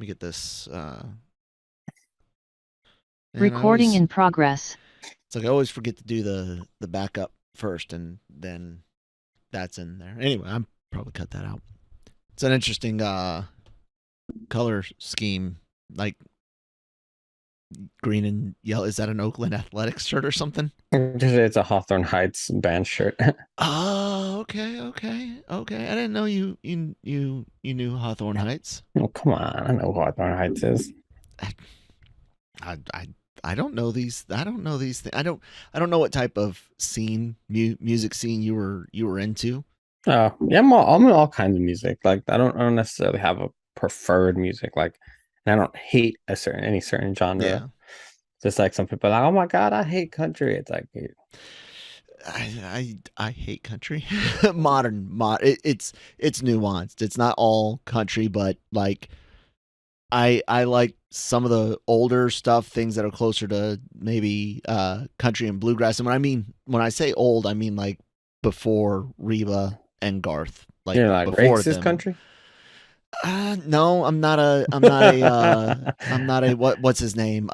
me get this. Recording in progress. It's like I always forget to do the backup first, and then that's in there. Anyway, I'm probably cut that out. It's an interesting color scheme, like green and yellow. Is that an Oakland Athletics shirt or something? It's a Hawthorne Heights band shirt. Oh, okay. I didn't know you knew Hawthorne Heights. Oh, come on. I know who Hawthorne Heights is. I, I, I don't know these. I don't know these things. I don't know what type of music scene you were into. Oh, yeah, I'm in all kinds of music. Like I don't necessarily have a preferred music. Like, and I don't hate any certain genre. Yeah. Just like some people are like, oh my God, I hate country. It's like I hate country. It's nuanced. It's not all country, but like I like some of the older stuff, things that are closer to maybe country and bluegrass. And when I say old, I mean like before Reba and Garth, like you're like before racist them. country. No, I'm not a what's his name?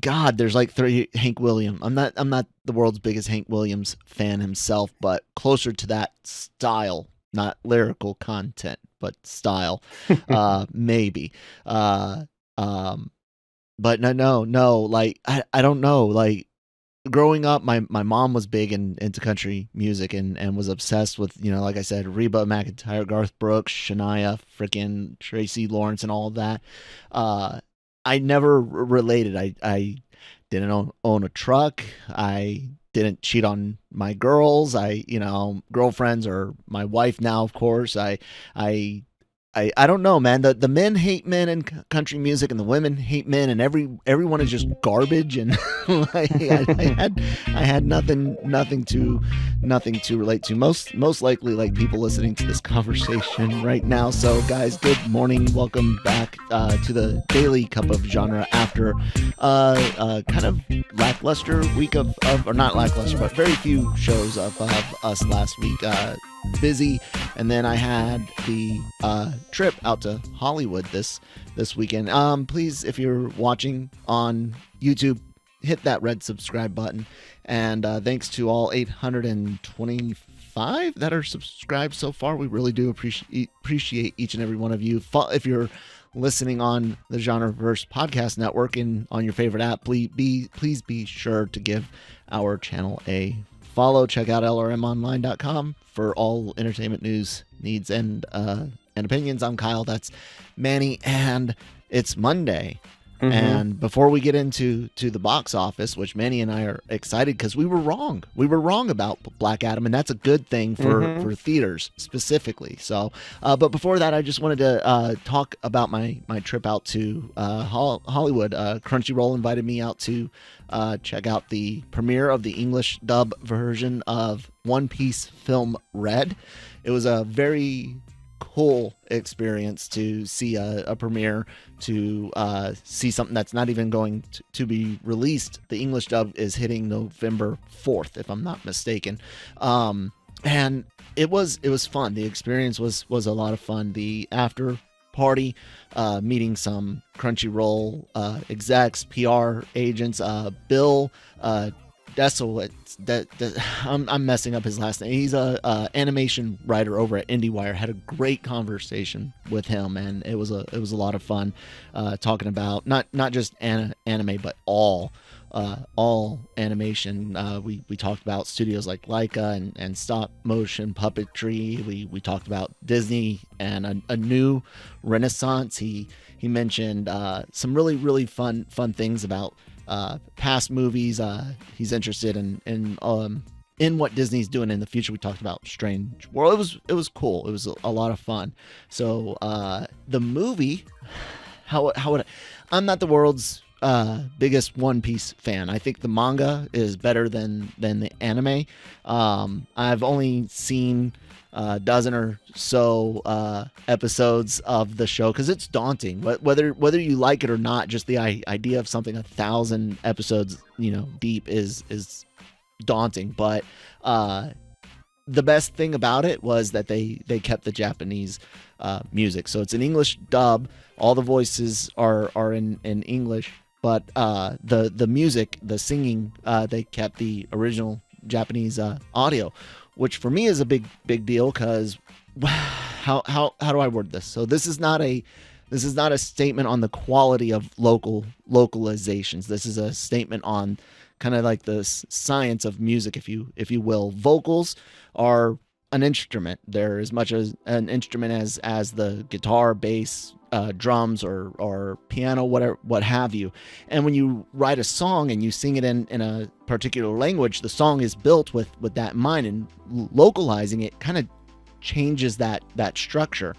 God, there's like three Hank Williams. I'm not the world's biggest Hank Williams fan himself, but closer to that style, not lyrical content, but style. Maybe. Uh um but no, like I don't know. Like growing up, my mom was big into country music and was obsessed with, like I said, Reba McEntire, Garth Brooks, Shania, freaking Tracy Lawrence, and all of that. I never related. I didn't own a truck. I didn't cheat on my girls. Girlfriends, or my wife now, of course. I I don't know, man. The men hate men in country music, and the women hate men, and everyone is just garbage. And like, I had nothing to relate to. Most likely, like people listening to this conversation right now. So, guys, good morning. Welcome back to the Daily Cup of Genre after kind of lackluster week of or not lackluster, but very few shows of us last week. Busy, and then I had the trip out to Hollywood this weekend. Please, if you're watching on YouTube, hit that red subscribe button, and thanks to all 825 that are subscribed so far. We really do appreciate each and every one of you. If you're listening on the Genreverse Podcast Network and on your favorite app, please be sure to give our channel a follow. Check out lrmonline.com for all entertainment news, needs, and opinions. I'm Kyle. That's Manny, and it's Monday. Mm-hmm. And before we get into the box office, which Manny and I are excited because we were wrong. We were wrong about Black Adam, and that's a good thing for theaters specifically. So, but before that, I just wanted to talk about my trip out to Hollywood. Crunchyroll invited me out to check out the premiere of the English dub version of One Piece film Red. It was a very cool experience to see a premiere, to see something that's not even going to be released. The English dub is hitting November 4th, if I'm not mistaken. And it was fun. The experience was a lot of fun. The after party, meeting some Crunchyroll execs, PR agents, Bill Desolate. I'm messing up his last name. He's a animation writer over at IndieWire. Had a great conversation with him, and it was a lot of fun talking about not just anime, but all animation. We talked about studios like Leica and stop motion puppetry. We talked about Disney and a new renaissance. He mentioned some really fun things about past movies. He's interested in what Disney's doing in the future. We talked about Strange World. It was cool. It was a lot of fun. So the movie, I'm not the world's biggest One Piece fan. I think the manga is better than the anime. I've only seen a dozen or so episodes of the show because it's daunting. Whether you like it or not, just the idea of something 1,000 episodes, deep is daunting. But the best thing about it was that they kept the Japanese music. So it's an English dub. All the voices are in English, but the music, the singing, they kept the original Japanese audio, which for me is a big deal because how do I word this? So this is not a statement on the quality of localizations. This is a statement on kind of like the science of music, if you will. Vocals are an instrument. They're as much as an instrument as the guitar, bass, drums, or piano, whatever, what have you. And when you write a song and you sing it in a particular language, the song is built with that in mind, and localizing it kind of changes that structure.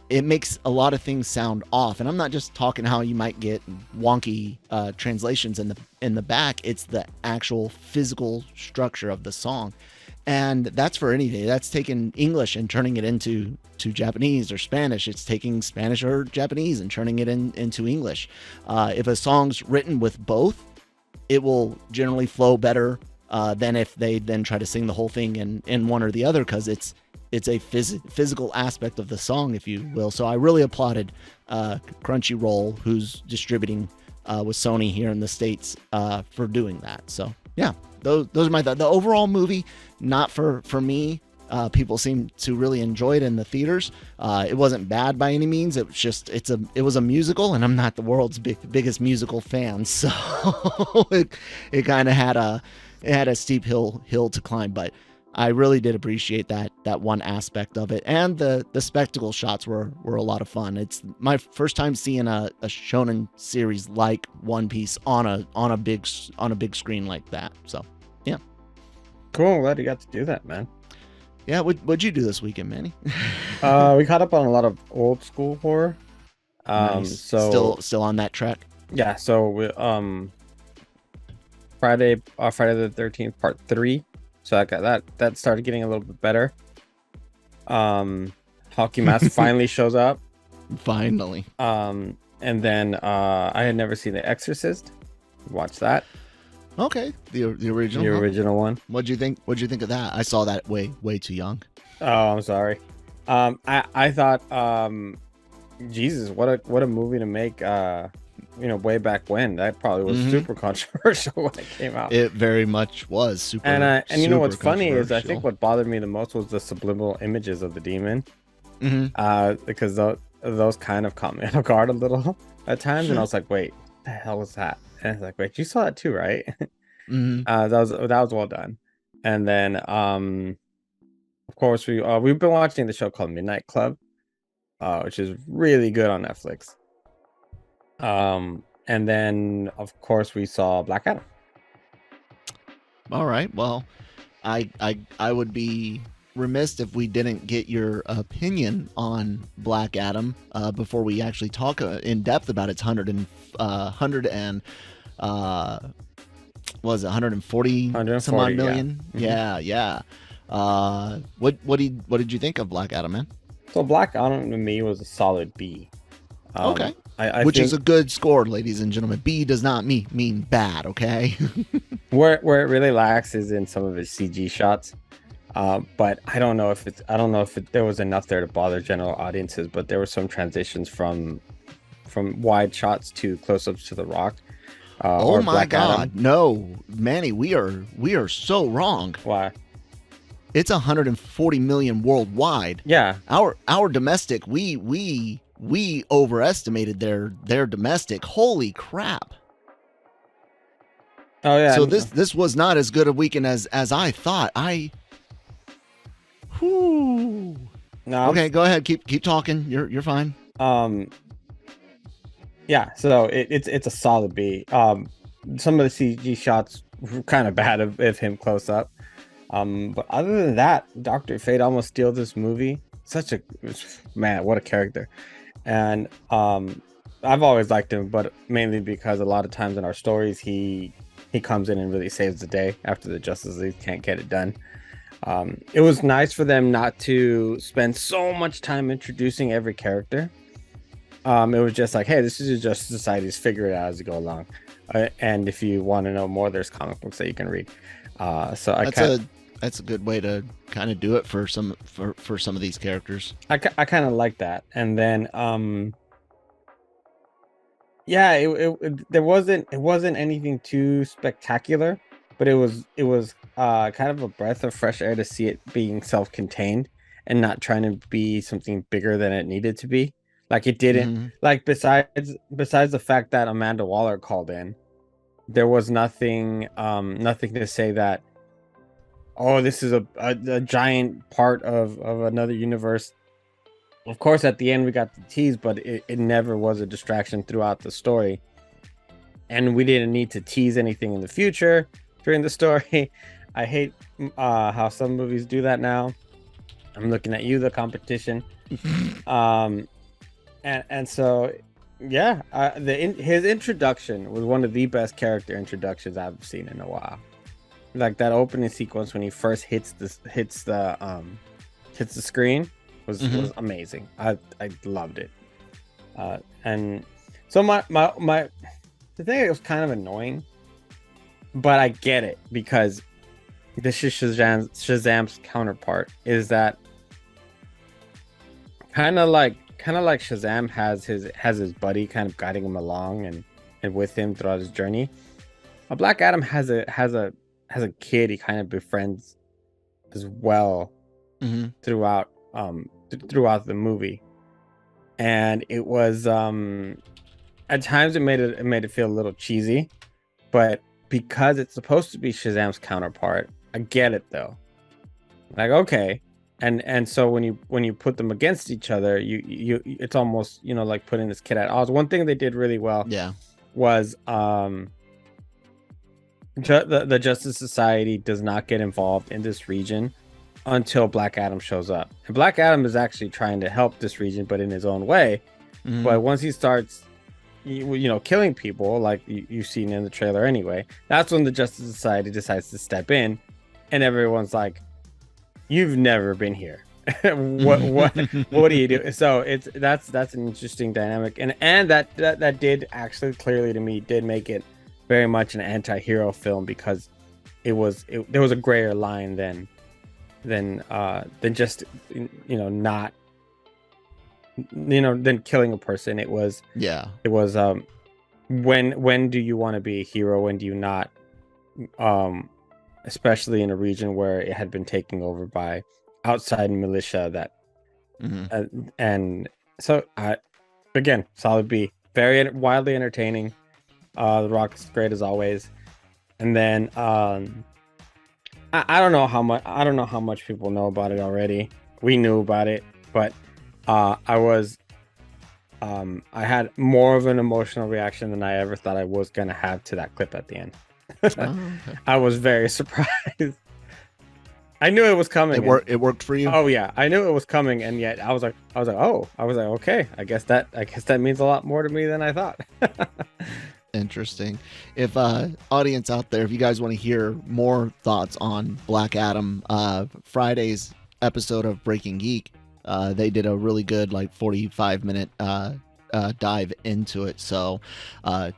It makes a lot of things sound off, and I'm not just talking how you might get wonky translations in the back. It's the actual physical structure of the song, and that's for anything. That's taking English and turning it into Japanese or Spanish. It's taking Spanish or Japanese and turning it into English. If a song's written with both, it will generally flow better than if they then try to sing the whole thing in one or the other, because it's a physical aspect of the song, if you will. So I really applauded Crunchyroll, who's distributing with Sony here in the States, for doing that. So yeah, those are my thoughts. The overall movie, not for me. People seem to really enjoy it in the theaters. It wasn't bad by any means. It was just it was a musical, and I'm not the world's biggest musical fan, so it kind of had a steep hill to climb, but I really did appreciate that one aspect of it, and the spectacle shots were a lot of fun. It's my first time seeing a shonen series like One Piece on a big screen like that. So, yeah. Cool. Glad you got to do that, man. Yeah. What'd you do this weekend, Manny? We caught up on a lot of old school horror. Nice. So still on that track. Yeah. So we Friday the 13th, part 3. So I got that started getting a little bit better. Hockey Mask finally shows up. Finally. And then I had never seen The Exorcist. Watch that. Okay, the original. The original one. What'd you think of that? I saw that way too young. Oh, I'm sorry. I thought, Jesus, what a movie to make. Way back when. That probably was super controversial when it came out. It very much was super. And you know what's funny is I think what bothered me the most was the subliminal images of the demon. Because those kind of caught me off guard a little at times, and I was like, wait, what the hell was that? And I was like, wait, you saw that too, right? That was well done. And then of course we've been watching the show called Midnight Club, which is really good on Netflix. And then of course we saw Black Adam. All right, well, I would be remiss if we didn't get your opinion on Black Adam before we actually talk in depth about its 140 some odd million. Yeah. What did you think of Black Adam, man? So Black Adam to me was a solid B. Okay. Which is a good score, ladies and gentlemen. B does not mean bad, okay? where it really lacks is in some of his CG shots. But I don't know if there was enough there to bother general audiences, but there were some transitions from wide shots to close-ups to The Rock. Oh my Black God. Adam. No, Manny, we are so wrong. Why? It's 140 million worldwide. Yeah. Our domestic, we overestimated their domestic. Holy crap. Oh yeah. So this was not as good a weekend as I thought. Whew. No. Okay, go ahead. Keep talking. You're fine. Yeah, so it's a solid B. Some of the CG shots were kind of bad of him close up. But other than that, Dr. Fate almost steals this movie. Man, what a character. And I've always liked him, but mainly because a lot of times in our stories he comes in and really saves the day after the Justice League can't get it done. It was nice for them not to spend so much time introducing every character. It was just like, hey, this is your Justice Societies, figure it out as you go along. And if you want to know more, there's comic books that you can read. That's a good way to kind of do it for some of these characters. I kind of like that. And then yeah, it wasn't anything too spectacular, but it was kind of a breath of fresh air to see it being self-contained and not trying to be something bigger than it needed to be. Like it didn't, like besides the fact that Amanda Waller called in, there was nothing to say that, oh, this is a giant part of another universe. Of course, at the end we got the tease, but it never was a distraction throughout the story. And we didn't need to tease anything in the future during the story. I hate how some movies do that now. I'm looking at you, the competition. And so, yeah, his introduction was one of the best character introductions I've seen in a while. Like that opening sequence when he first hits the screen was amazing. I loved it. And so my the thing that was kind of annoying, but I get it because this is Shazam's counterpart, is that kind of like Shazam has his buddy kind of guiding him along and with him throughout his journey. A Black Adam has a kid he kind of befriends as well throughout the movie, and it was at times it made it feel a little cheesy, but because it's supposed to be Shazam's counterpart, I get it though. Like, okay. And so when you put them against each other, you it's almost, like putting this kid at odds. One thing they did really well was the Justice Society does not get involved in this region until Black Adam shows up. And Black Adam is actually trying to help this region, but in his own way. But once he starts killing people, like you've seen in the trailer anyway, that's when the Justice Society decides to step in, and everyone's like, you've never been here. what do you do? So that's an interesting dynamic, and that did actually clearly to me did make it very much an anti-hero film, because there was a grayer line than just not than killing a person. It was when do you want to be a hero, when do you not, especially in a region where it had been taken over by outside militia that and so again, solid B, very wildly entertaining. The Rock is great as always. And then I don't know how much people know about it already. We knew about it, but I had more of an emotional reaction than I ever thought I was gonna have to that clip at the end. Okay. I was very surprised. I knew it was coming. It worked for you? Oh yeah, I knew it was coming, and yet I was like, okay, I guess that means a lot more to me than I thought. Interesting. If audience out there, if you guys want to hear more thoughts on Black Adam, Friday's episode of Breaking Geek, they did a really good 45-minute dive into it. So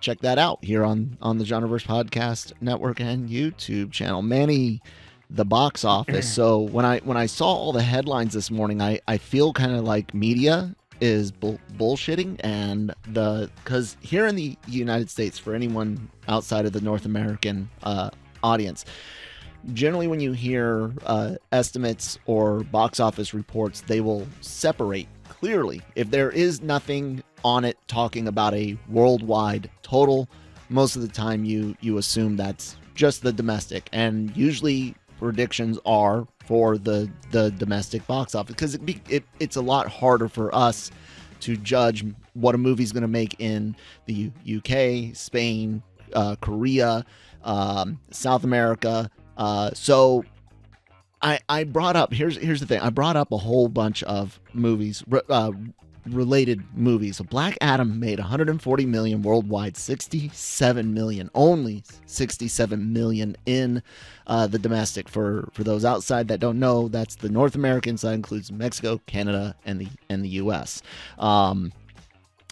check that out here on the Genreverse Podcast Network and YouTube channel. Manny, the box office. So when I saw all the headlines this morning, I feel kind of like media is bullshitting, and because here in the United States, for anyone outside of the North American audience, generally when you hear estimates or box office reports, they will separate clearly. If there is nothing on it talking about a worldwide total, most of the time you assume that's just the domestic, and usually predictions are for the domestic box office, because it's a lot harder for us to judge what a movie's going to make in the UK, Spain, Korea, South America. So I brought up, here's the thing. I brought up a whole bunch of movies, related movies. So Black Adam made 140 million worldwide, 67 million, only 67 million in the domestic. For those outside that don't know, that's the North American side, includes Mexico, Canada, and the US. And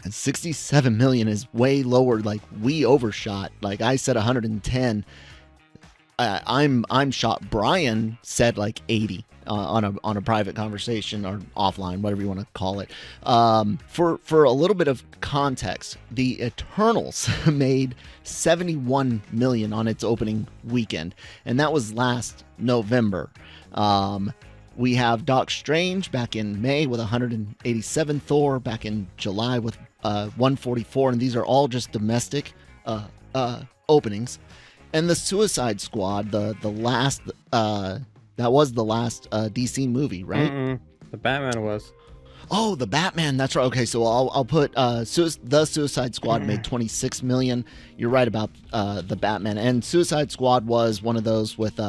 67 million is way lower. Like, we overshot. Like I said 110. I'm shocked. Brian said like 80 on a private conversation or offline, whatever you want to call it. For a little bit of context, the Eternals made 71 million on its opening weekend, and that was last November. We have Doc Strange back in May with 187, Thor back in July with 144, and these are all just domestic openings. And the Suicide Squad, the last, that was the last DC movie, right? The Batman was. Oh, the Batman. That's right. Okay, so I'll put the Suicide Squad made 26 million. You're right about the Batman, and Suicide Squad was one of those with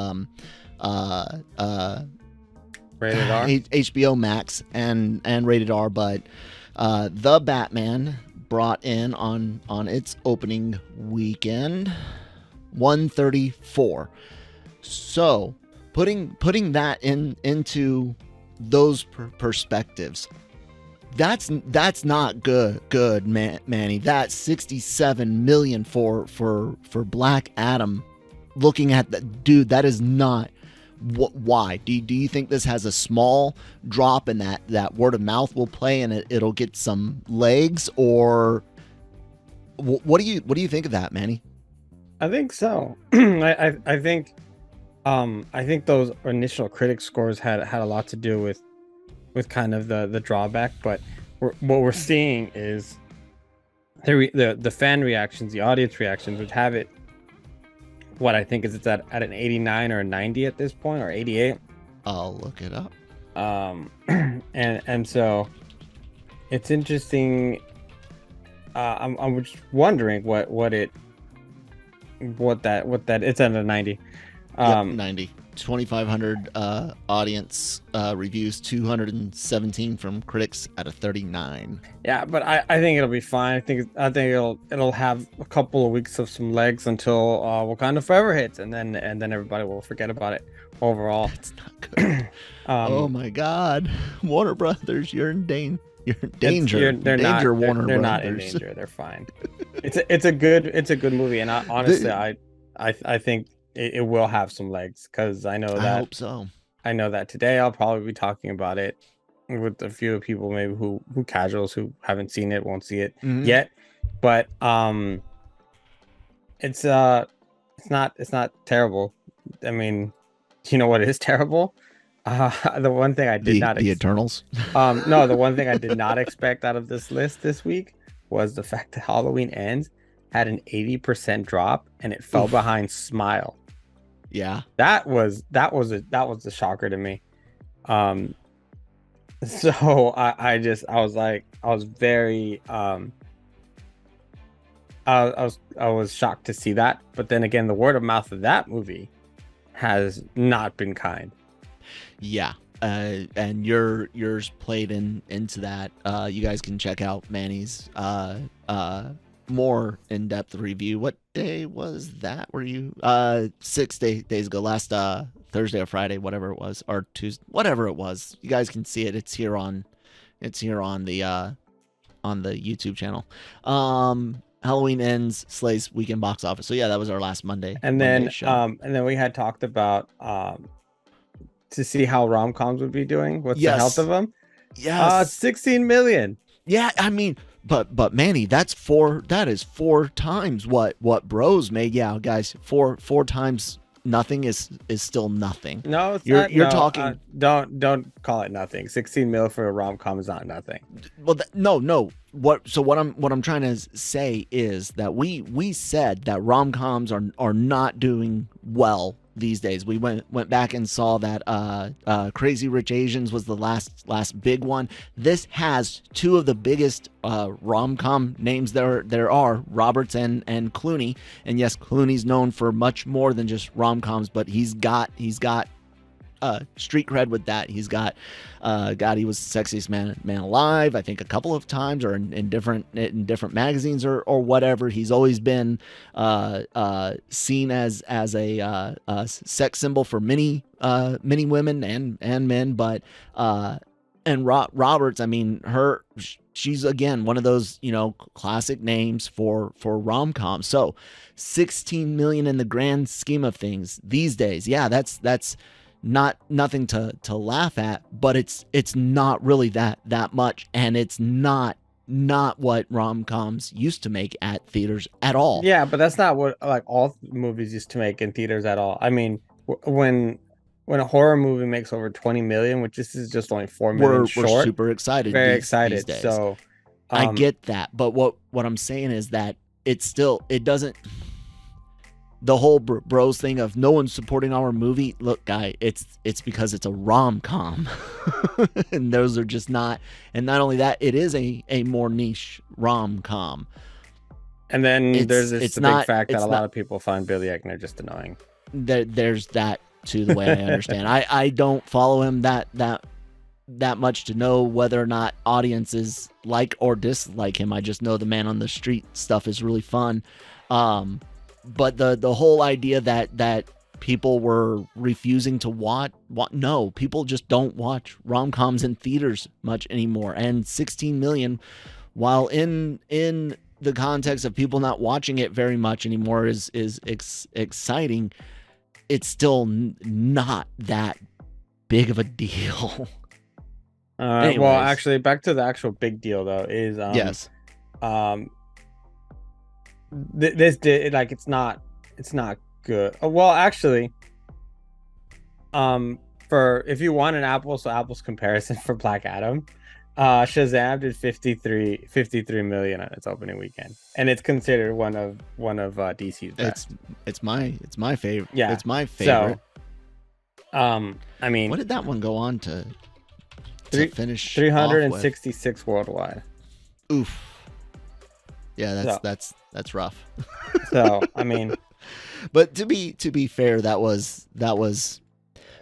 Rated R, HBO Max and rated R, but the Batman brought in on its opening weekend 134. So putting that into those perspectives, that's not good, Manny. That's 67 million for Black Adam. Looking at that, dude, that is not. Why do you think this has a small drop and that word of mouth will play and it'll get some legs, or what do you think of that, Manny? I think so. I think those initial critic scores had a lot to do with kind of the drawback, but what we're seeing is the fan reactions, the audience reactions would have it. What I think is it's at an 89 or a 90 at this point, or 88. I'll look it up. And so it's interesting. I'm just wondering what that it's at a 90. 90. 2,500 audience reviews, 217 from critics at a 39. Yeah, but I think it'll be fine. I think it'll have a couple of weeks of some legs until Wakanda Forever hits, and then everybody will forget about it. Overall, it's not good. Oh my God, Warner Brothers, you're in danger. They're not Warner they're Brothers. Not in danger. They're fine. It's a good movie, and honestly, I think it will have some legs, because I hope so. I know that today I'll probably be talking about it with a few people maybe who casuals who haven't seen it, won't see it yet. But it's not terrible. I mean, you know what is terrible? The one thing I did not the Eternals. No, the one thing I did not expect out of this list this week was the fact that Halloween Ends had an 80% drop and it fell behind Smile. Yeah, that was a shocker to me. So I was very I was shocked to see that. But then again, the word of mouth of that movie has not been kind. Yeah. And yours played into that. You guys can check out Manny's more in-depth review. What day was that? Were you 6 days ago, last Thursday or Friday, whatever it was, or Tuesday, whatever it was. You guys can see it. It's here on the YouTube channel. Halloween Ends slays weekend box office. So yeah, that was our last Monday. And Monday then show. And then we had talked about to see how rom-coms would be doing. What's the health of them? Yes. 16 million. Yeah, I mean, but Manny, that is 4 times what Bros made. Yeah, guys, four times nothing is still nothing. No, it's you're not, talking. Don't call it nothing. 16 mil for a rom-com is not nothing. Well, no. What I'm trying to say is that we said that rom-coms are not doing well these days. We went back and saw that Crazy Rich Asians was the last big one. This has 2 of the biggest rom-com names there are, Roberts and Clooney. And yes, Clooney's known for much more than just rom-coms, but he's got street cred with that. He's got he was sexiest man alive, I think, a couple of times, or in different magazines or whatever. He's always been seen as a sex symbol for many women and men, but Roberts, I mean, she's again one of those, you know, classic names for rom-com. So 16 million in the grand scheme of things these days. Yeah, that's nothing to laugh at, but it's not really that much, and it's not what rom-coms used to make at theaters at all. Yeah, but that's not what like all movies used to make in theaters at all. I mean, when a horror movie makes over 20 million, which this is just only 4 million short, we're super excited. Very these excited. days. So I get that, but what I'm saying is that it doesn't. The whole bros thing of no one's supporting our movie. Look, guy, it's because it's a rom-com, and those are just not. And not only that, it is a more niche rom-com. And then there's this big fact that a lot of people find Billy Eichner just annoying. There's that too. The way I understand, I don't follow him that much to know whether or not audiences like or dislike him. I just know the man on the street stuff is really fun. But the whole idea that people were refusing to watch, no, people just don't watch rom-coms in theaters much anymore. And 16 million, while in the context of people not watching it very much anymore is exciting, it's still not that big of a deal. Well, actually, back to the actual big deal though is yes. This did like it's not good. Well, actually, for if you want an apples to apples comparison for Black Adam, Shazam did 53 million on its opening weekend, and it's considered one of DC's best. It's my favorite. Yeah, it's my favorite. So, I mean, what did that one go on to finish? 366 worldwide. Oof. Yeah, that's rough. So, I mean, but to be fair, that was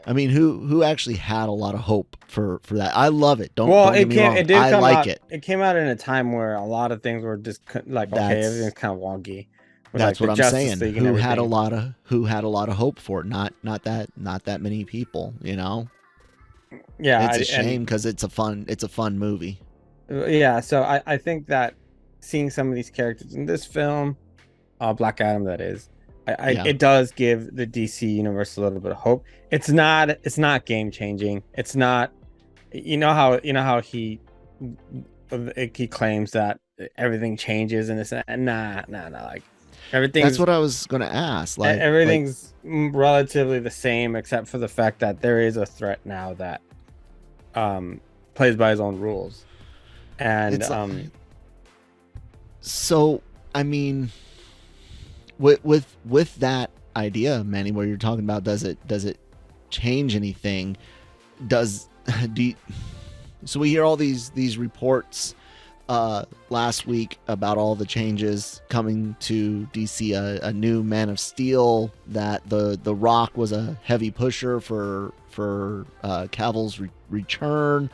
I mean, who actually had a lot of hope for that? I love it. Don't get me wrong. I like it. It came out in a time where a lot that just like everything's kind of wonky. That's what I'm saying. Who had a lot of hope for it? Not that many people, you know. Yeah, it's a shame because it's a fun movie. Yeah, so I think that seeing some of these characters in this film, Black Adam, that is, it does give the DC universe a little bit of hope. It's not game changing. It's not, you know how he claims that everything changes and this, nah, like everything. That's what I was gonna ask. Like everything's relatively the same, except for the fact that there is a threat now that plays by his own rules, and so I mean, with that idea, Manny, where you're talking about, does it change anything? So we hear all these reports last week about all the changes coming to DC, a new Man of Steel, that the Rock was a heavy pusher for Cavill's return.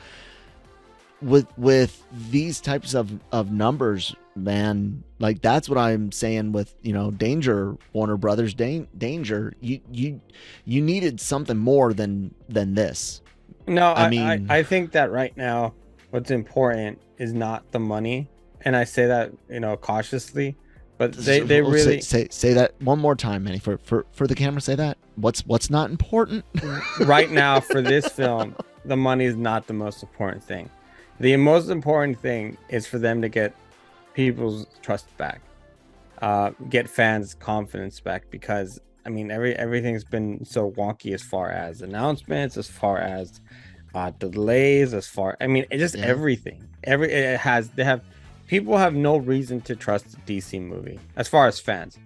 With these types of numbers, man, like that's what I'm saying with, you know, danger, Warner Brothers, danger. You needed something more than this. No, I think that right now what's important is not the money, and I say that, you know, cautiously, but they really say that one more time, Manny, for the camera. Say that. What's not important right now for this film. The money is not the most important thing. The most important thing is for them to get people's trust back, get fans' confidence back, because I mean everything's been so wonky as far as announcements, as far as delays, as far everything. People have no reason to trust a DC movie as far as fans,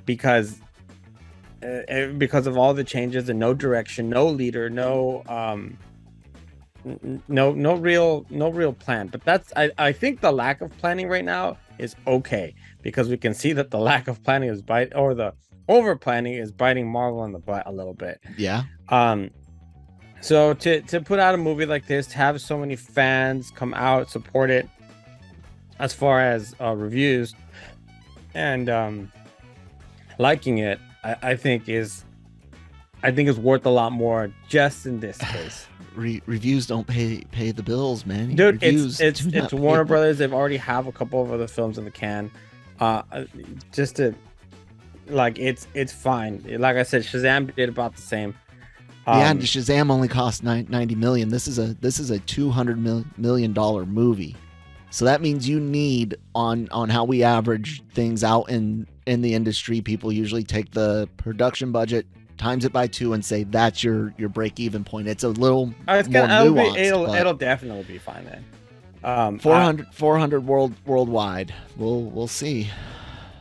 because of all the changes and no direction, no leader, no real plan. But that's I think the lack of planning right now is okay, because we can see that the lack of planning is the over planning is biting Marvel in the butt a little bit. Yeah. So to put out a movie like this, to have so many fans come out, support it, as far as reviews and liking it, I think is worth a lot more just in this case. reviews don't pay the bills, man. Dude, Reviews it's do not pay Warner the- Brothers. They've already have a couple of other films in the can. Just to like, it's fine. Like I said, Shazam did about the same. Yeah, and Shazam only cost 90 million. This is a $200 million movie. So that means you need on how we average things out in the industry. People usually take the production budget, times it by 2, and say that's your break even point. It's a little more nuanced. It'll definitely be fine then. 400 worldwide. We'll see.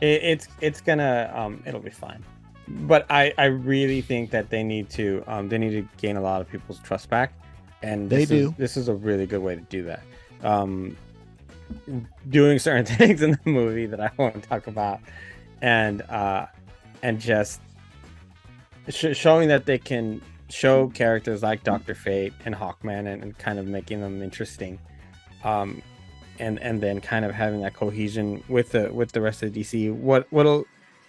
It's gonna it'll be fine. But I really think that they need to gain a lot of people's trust back, and this is a really good way to do that. Doing certain things in the movie that I won't talk about, and just showing that they can show characters like Dr. Fate and Hawkman and kind of making them interesting, and then kind of having that cohesion with the rest of DC.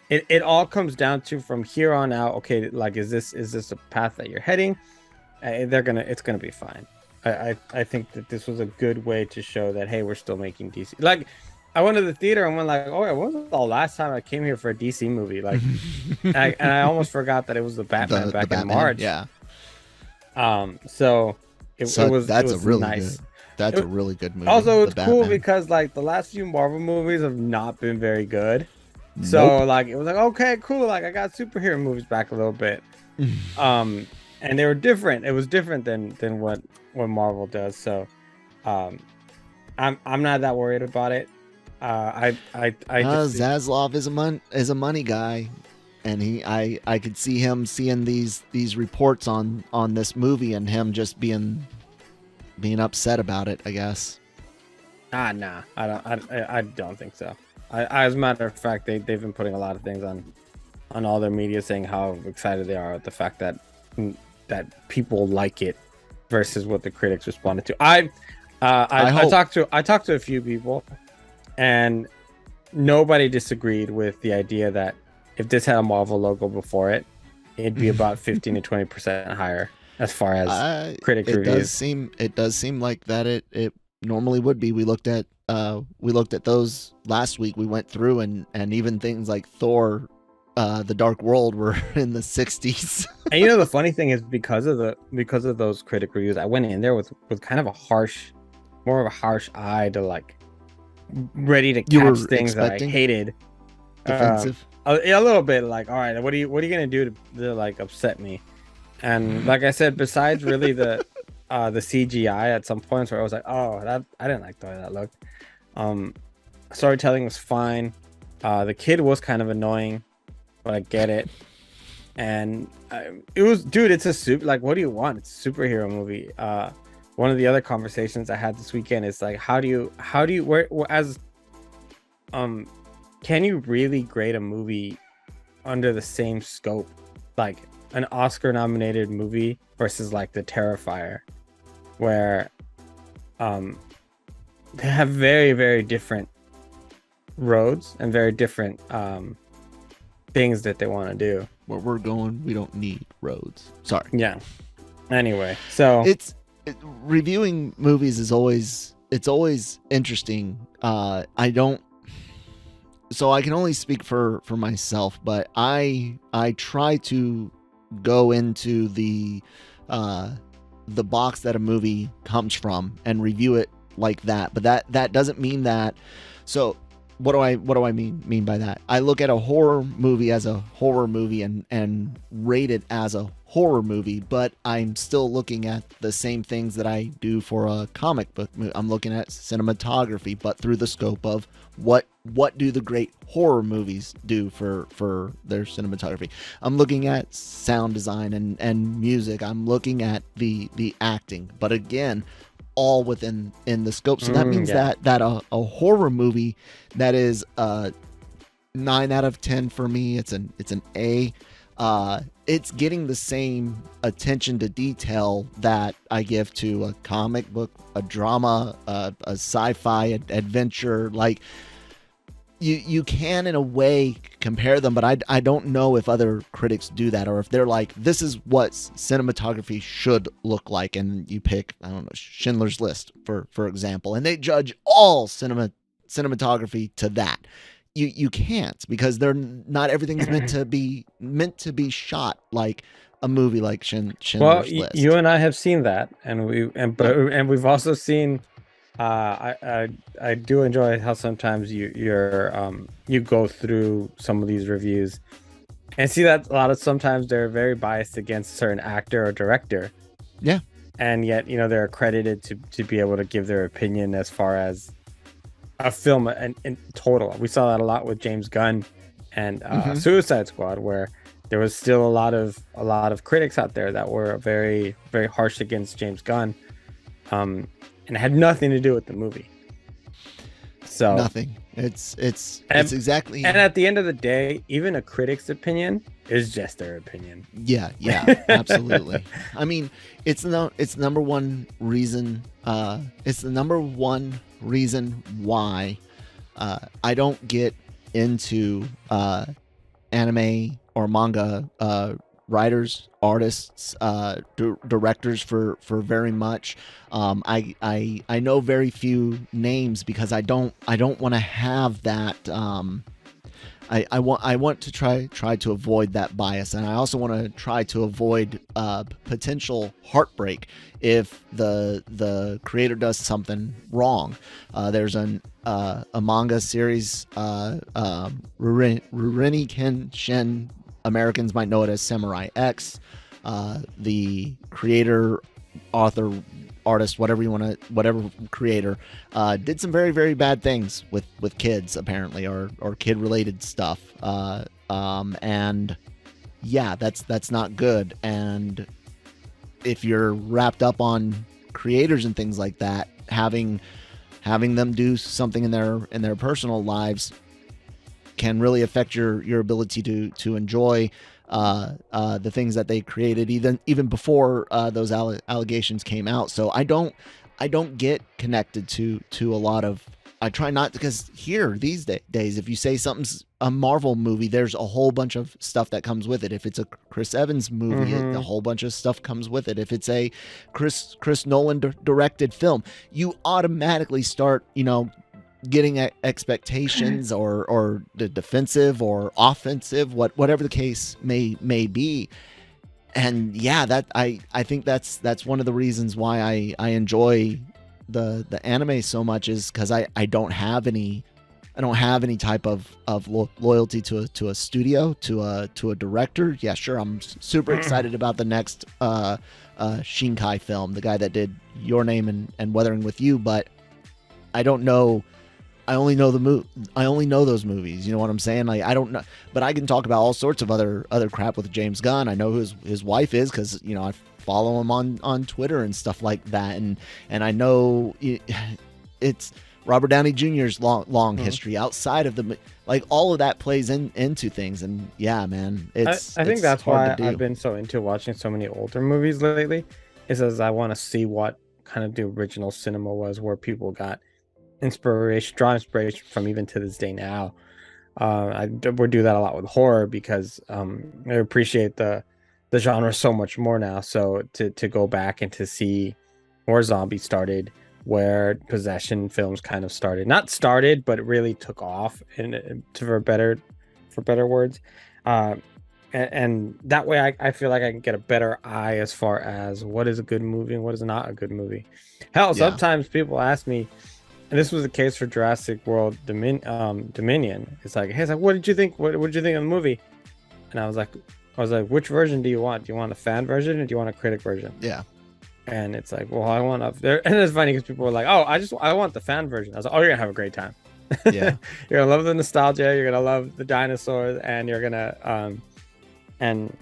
It all comes down to from here on out. Okay, like is this a path that you're heading? It's gonna be fine. I think that this was a good way to show that, hey, we're still making DC. Like, I went to the theater and went like, oh, when was the last time I came here for a DC movie? Like, and I almost forgot that it was the Batman in March. Yeah. So it was really nice. Good. That's a really good movie. Also, it's cool because like the last few Marvel movies have not been very good. So like it was like, okay, cool. Like I got superhero movies back a little bit. And they were different. It was different than what Marvel does. So I'm not that worried about it. Zaslav is a money guy, and I could see him seeing these reports on this movie and him just being upset about it, I guess. Nah, I don't think so. As a matter of fact, they've been putting a lot of things on all their media saying how excited they are at the fact that people like it versus what the critics responded to. I talked to a few people, and nobody disagreed with the idea that if this had a Marvel logo before it, it'd be about 15 to 20% higher as far as critic reviews. It does seem like that it normally would be. We looked at those last week. We went through and even things like Thor the Dark World were in the 60s. And you know the funny thing is because of those critic reviews, I went in there with kind of more of a harsh eye to like ready to catch things that I hated. Defensive. A little bit like, all right, what are you gonna do to like upset me? And like I said, besides really the CGI at some points where I was like, oh, that I didn't like the way that looked. Storytelling was fine. The kid was kind of annoying, but I get it. And it was, dude, it's a like, what do you want? It's a superhero movie. One of the other conversations I had this weekend is like, how do you can you really grade a movie under the same scope, like an Oscar nominated movie versus like The Terrifier, where they have very, very different roads and very different things that they want to do. Where we're going, we don't need roads. Sorry. Yeah. Anyway, so reviewing movies is always interesting. So I can only speak for myself, but I try to go into the box that a movie comes from and review it like that. But that doesn't mean that. So what do I mean by that? I look at a horror movie as a horror movie and rate it as a horror movie, but I'm still looking at the same things that I do for a comic book movie. I'm looking at cinematography, but through the scope of what do the great horror movies do for their cinematography. I'm looking at sound design and music. I'm looking at the acting, but again, all within the scope. So that means that a horror movie that is 9 out of 10 for me, it's an A. It's getting the same attention to detail that I give to a comic book, a drama, a sci-fi adventure. Like, you can in a way compare them, but I don't know if other critics do that, or if they're like, this is what cinematography should look like, and you pick, I don't know, Schindler's List for example, and they judge all cinematography to that. You can't, because they're not everything's meant to be shot like a movie like Schindler's List. You and I have seen that, and we've also seen. I do enjoy how sometimes you go through some of these reviews and see that sometimes they're very biased against a certain actor or director. Yeah. And yet, they're accredited to be able to give their opinion as far as a film in total. We saw that a lot with James Gunn and Suicide Squad, where there was still a lot of critics out there that were very, very harsh against James Gunn. And it had nothing to do with the movie. So nothing. It's exactly. And at the end of the day, even a critic's opinion is just their opinion. Yeah, absolutely. I mean, it's number one reason. It's the number one reason why I don't get into anime or manga writers, artists, directors for very much. I know very few names because I don't want to have that. I want to try to avoid that bias, and I also want to try to avoid potential heartbreak if the creator does something wrong. There's a manga series, Rurouni Kenshin. Americans might know it as Samurai X. The creator, author, artist, whatever creator, did some very, very bad things with kids, apparently, or kid related stuff. And yeah, that's not good. And if you're wrapped up on creators and things like that, having them do something in their personal lives can really affect your ability to enjoy the things that they created, even before those allegations came out. So I don't get connected to a lot of. I try not, because here these days, if you say something's a Marvel movie, there's a whole bunch of stuff that comes with it. If it's a Chris Evans movie, a whole bunch of stuff comes with it. If it's a Chris Nolan directed film, you automatically start, getting expectations or the defensive or offensive, whatever the case may be. And yeah, that I think that's one of the reasons why I enjoy the anime so much, is because I don't have any type of loyalty to a studio, to a director. Yeah, sure, I'm super excited about the next Shinkai film, the guy that did Your Name and Weathering with You, but I don't know. I only know those movies. You know what I'm saying? Like, I don't know, but I can talk about all sorts of other crap with James Gunn. I know who his wife is, because I follow him on Twitter and stuff like that, and I know it's Robert Downey Jr.'s long history outside of the, like, all of that plays into things. And yeah, man, I think that's why I've been so into watching so many older movies lately, is as I want to see what kind of the original cinema was, where people got draw inspiration from, even to this day now. I would do that a lot with horror, because I appreciate the genre so much more now. So to go back and to see where zombie started, where possession films kind of not started, but it really took off, for better words. And that way I feel like I can get a better eye as far as what is a good movie and what is not a good movie. Hell, sometimes people ask me, and this was the case for Jurassic World Dominion. It's like, hey, what did you think? What did you think of the movie? And I was like, which version do you want? Do you want a fan version, or do you want a critic version? Yeah. And it's like, well, I want up there. And it's funny because people were like, oh, I want the fan version. I was like, oh, you're gonna have a great time. Yeah. You're gonna love the nostalgia. You're gonna love the dinosaurs, and you're gonna and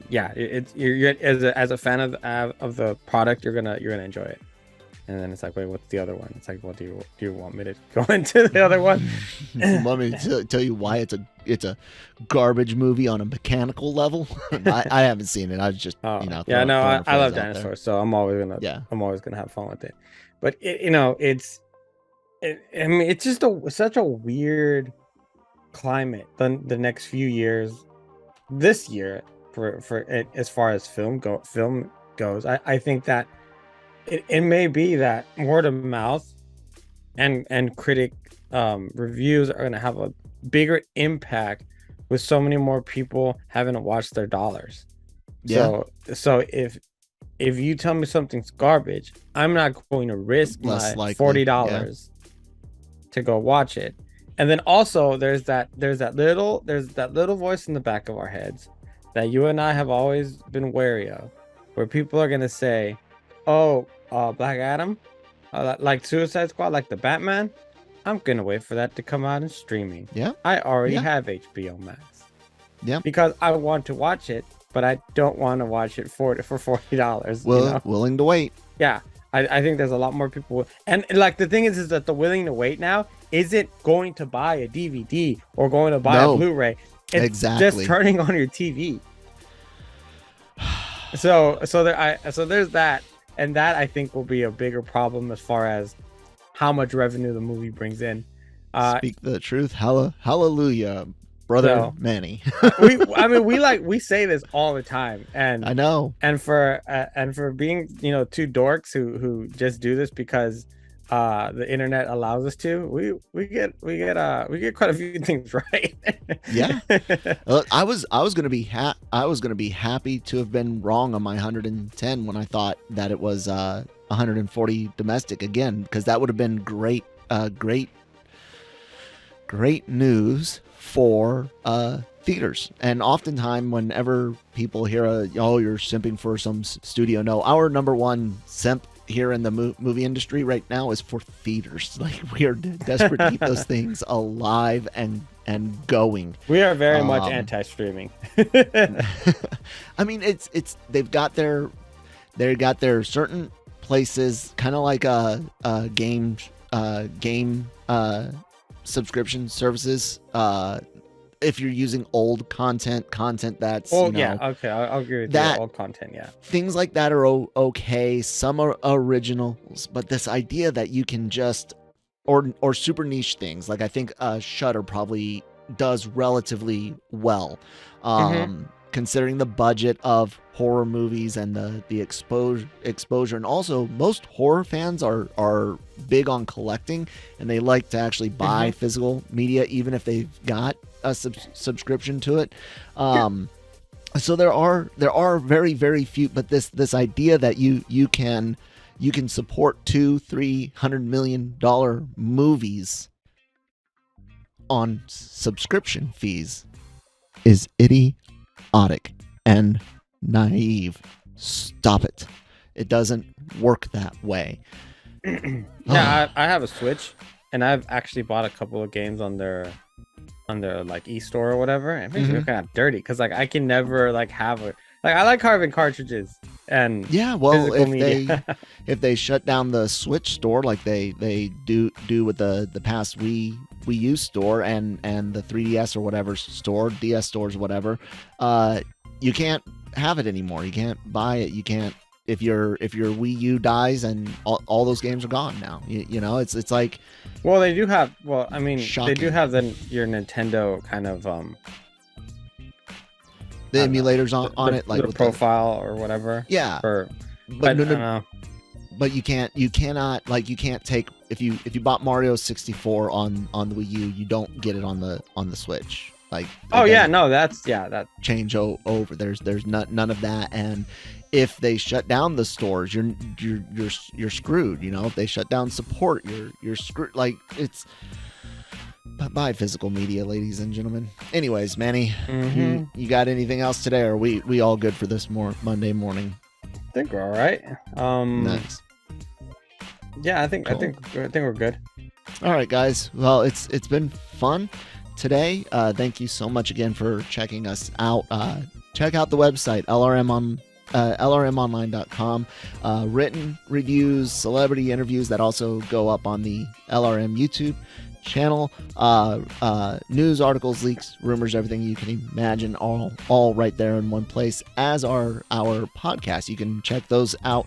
yeah, you're as a fan of the product, you're gonna enjoy it. And then it's like, wait, what's the other one? It's like, well, do you want me to go into the other one? You want me to tell you why it's a garbage movie on a mechanical level? I haven't seen it. I was just I love dinosaurs, so I'm always gonna have fun with it. But it's I mean, it's just such a weird climate the next few years. This year, for it, as far as film goes, I think that it may be that word of mouth and critic reviews are going to have a bigger impact with so many more people having to watch their dollars. Yeah. So if you tell me something's garbage, I'm not going to risk Less my likely, $40 to go watch it. And then also there's that little voice in the back of our heads that you and I have always been wary of, where people are gonna say, "Oh, Black Adam, like Suicide Squad, like the Batman, I'm gonna wait for that to come out in streaming. Yeah. I already Yeah. have HBO Max. Yeah. Because I want to watch it, but I don't want to watch it for $40. Willing to wait. Yeah, I think there's a lot more people, and like the thing is that the willing to wait now isn't going to buy a DVD or going to buy a Blu-ray. It's exactly. just turning on your TV. So there's that, and that I think will be a bigger problem as far as how much revenue the movie brings in. Speak the truth, hallelujah, brother Manny. we say this all the time, and I know, and for being two dorks who just do this because the internet allows us to, we get quite a few things right. Yeah. I was gonna be happy to have been wrong on my 110 when I thought that it was 140 domestic again, because that would have been great news for theaters. And oftentimes whenever people hear you're simping for some studio, no, our number one simp here in the movie industry right now is for theaters. Like, we are desperate to keep those things alive and going. We are very much anti-streaming. I mean, they've got their certain places, kind of like a game subscription services. If you're using old content that's I'll agree with that. Old content, things like that are okay. Some are originals, but this idea that you can just or super niche things, like I think Shudder probably does relatively well, considering the budget of horror movies and the exposure, and also most horror fans are big on collecting, and they like to actually buy physical media even if they've got a subscription to it. So there are very, very few, but this idea that you can support $200-300 million movies on subscription fees is idiotic and naive. Stop it. It doesn't work that way. Yeah, I have a Switch, and I've actually bought a couple of games on their like e-store or whatever, and it makes me kind of dirty because like I can never like have a I like carving cartridges and if they shut down the Switch store like they do with the past Wii U store and the 3DS or whatever store, DS stores or whatever, you can't have it anymore. You can't buy it. You can't, if your Wii U dies, and all those games are gone now. You know, it's like, well, they do have, shocking. They do have your Nintendo kind of the emulators on it, like the with profile or whatever. Yeah, but you cannot take, if you bought Mario 64 on the Wii U, you don't get it on the Switch. Like, that change over. There's none of that. And if they shut down the stores, you're screwed. You know, if they shut down support, you're screwed. Like, it's buy physical media, ladies and gentlemen. Anyways, Manny, you got anything else today, or are we all good for this Monday morning? I think we're all right. Nice. Yeah, I think we're good. All right, guys. Well, it's been fun today. Thank you so much again for checking us out. Check out the website, lrmonline.com. Written reviews, celebrity interviews that also go up on the LRM YouTube channel. News, articles, leaks, rumors, everything you can imagine, all right there in one place, as are our podcasts. You can check those out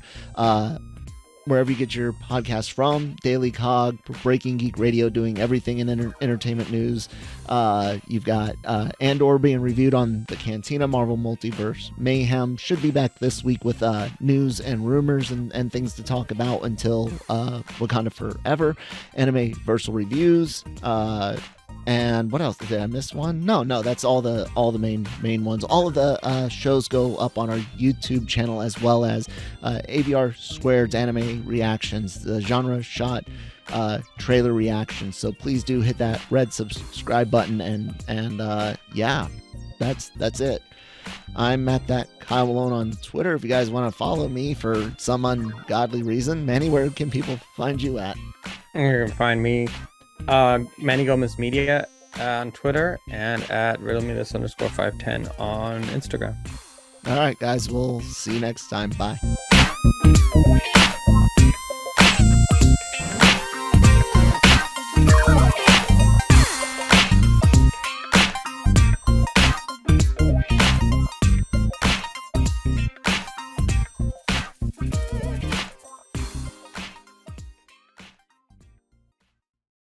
wherever you get your podcast from. Daily COG, Breaking Geek Radio, doing everything in entertainment news. You've got Andor being reviewed on the Cantina. Marvel Multiverse Mayhem should be back this week with news and rumors and things to talk about until Wakanda Forever. Anime-Versal Reviews. And what else? Did I miss one? No, that's all the main ones. All of the shows go up on our YouTube channel, as well as AVR Squared's anime reactions, the genre shot trailer reactions. So please do hit that red subscribe button, and yeah, that's it. I'm at that Kyle Malone on Twitter. If you guys want to follow me for some ungodly reason, Manny, where can people find you at? You can find me Manny Gomez Media on Twitter and at riddlemetis_510 on Instagram. All right, guys, we'll see you next time. Bye.